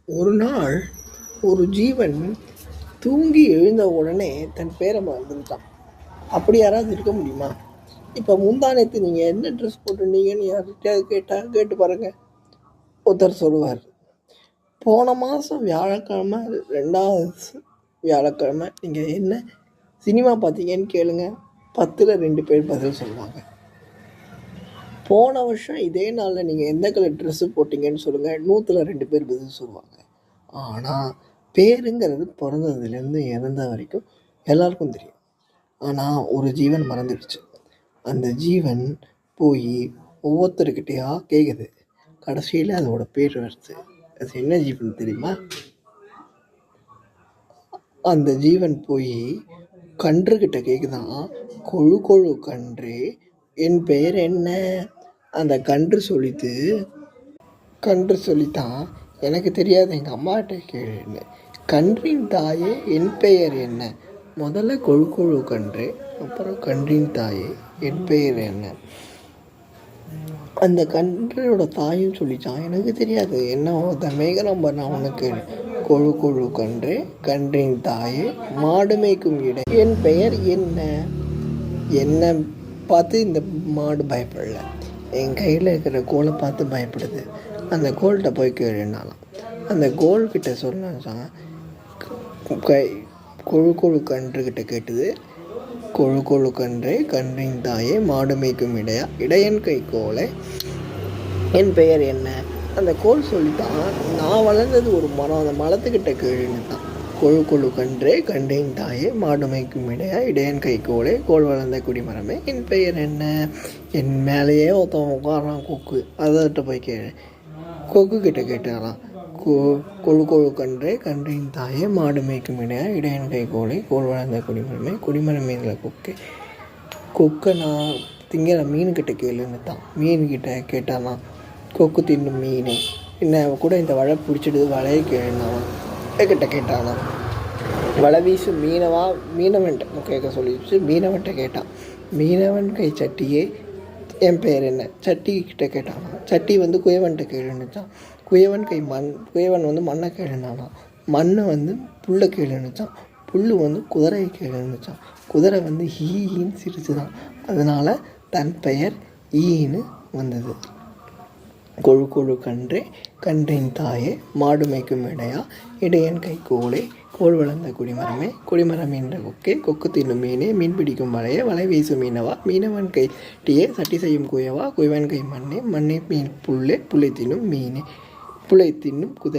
ஒரு நாள் ஒரு ஜீவன் தூங்கி எழுந்த உடனே தன் பேரை மறந்துட்டான். அப்படி யாராவது இருக்க முடியுமா? இப்போ முந்தானத்து நீங்கள் என்ன ட்ரெஸ் போட்டிருந்தீங்கன்னு யார்கிட்டயாவது கேட்டு பாருங்கள். ஒருத்தர் சொல்லுவார், போன மாதம் வியாழக்கிழமை 2வது வியாழக்கிழமை நீங்கள் என்ன சினிமா பார்த்தீங்கன்னு கேளுங்க, 10ல் 2 பேர் பதில் சொல்லுவாங்க. போன வருஷம் இதே நாளில் நீங்கள் எந்த கலர் ட்ரெஸ்ஸு போட்டிங்கன்னு சொல்லுங்கள், 100ல் 2 பேர் பதில் சொல்லுவாங்க. ஆனால் பேருங்கிறது பிறந்ததுலேருந்து இறந்த வரைக்கும் எல்லாருக்கும் தெரியும். ஆனால் ஒரு ஜீவன் மறந்துடுச்சு. அந்த ஜீவன் போய் ஒவ்வொருத்தருக்கிட்டையா கேட்குது. கடைசியில் அதோட பேர் வருது. அது என்ன ஜீவன் தெரியுமா? அந்த ஜீவன் போய் கன்றுக்கிட்ட கேட்குதான், கொழு கொழு கன்று, என் பெயர் என்ன? அந்த கன்று சொல்லித்தான், எனக்கு தெரியாது, எங்கள் அம்மாட்ட கேளுன்னு. கன்றின் தாயே, என் பெயர் என்ன? முதல்ல கொழு கொழு கன்று, அப்புறம் கன்றின் தாயே, என் பெயர் என்ன? அந்த கன்றோட தாயும் சொல்லிச்சான், எனக்கு தெரியாது, என்ன மேக நம்பர் நான் உனக்கு. கொழு கொழு கன்று, கன்றின் தாயே, மாடு மேய்க்கும் இடை, என் பெயர் என்ன? என்னை பார்த்து இந்த மாடு பயப்படல, என் கையில் இருக்கிற கோலை பார்த்து பயப்படுது. அந்த கோல்கிட்ட போய் கேளுனாலாம். அந்த கோல்கிட்ட சொன்னான், கொழு கொழு கன்றுக்கிட்ட கேட்டுது, கொழு கொழு கன்றே, கன்றின் தாயே, மாடு மேய்க்கும் இடையன் கை கோலை, என் பெயர் என்ன? அந்த கோல் சொல்லித்தான், நான் வளர்ந்தது ஒரு மரம், அந்த மரத்துக்கிட்ட கேளுன்னு தான். கொழு கொழு கன்றே, கன்றின் தாயே, மாடு மேய்க்கும் இடையன் கை கோலை, கோல் வளர்ந்த குடிமரமே, என் பெயர் என்ன? என் மேலேயே ஒருத்தவன் உட்காரான் கொக்கு, அதட்ட போய் கேளு. கொக்கு கிட்ட கேட்டாராம், கொழு கொழு கன்றே, கன்றின் தாயே, மாடு மேய்க்கும் இடையன் கை கோலை, கோல் வளர்ந்த குடிமரமே, குடிமரம் மீனில் கொக்கை நான் திங்கிற மீன்கிட்ட கேளுன்னு தான். மீன்கிட்ட கேட்டாலாம், கொக்கு தின்னும் மீன் என்ன கூட இந்த வலை பிடிச்சிடுது, வலையை கேளுனாலாம். கிட்ட கேட்டானா, வலை வீசும் மீனவா? மீனவன்ட்ட கேட்க சொல்லிடுச்சு. மீனவன்ட்ட கேட்டான், மீனவன் கை சட்டியே, என் பெயர் என்ன? சட்டி கிட்ட கேட்டானா. சட்டி குயவன்ட்ட கேளுன்னுச்சான். குயவன் கை குயவன் மண்ணை கேளுனானா. மண்ணை புல்லை கேளுன்னுச்சான். புல் குதிரையை கேளுன்னுச்சான். குதிரை ஈன்னு சிரிச்சுதான். அதனால் தன் பெயர் ஈன்னு வந்தது. கொழு கொழு கன்றே, கன்றின் தாயே, மாடு மேய்க்கும் இடையன் கை கோலே, கோல் வளர்ந்த குடிமரமே, குடிமரம் என்ற கொக்கே, கொக்கு தின்னும் மீனே, மீன் பிடிக்கும் வலையே, வலை வீசும் மீனவா, மீனவன் கை டீயே, சட்டி செய்யும் குயவா, குயவன் கை மண்ணே, மண்ணே மீன் புல்லே, புல்லை தின்னும் மீனே, புல்லை தின்னும் குதிரை.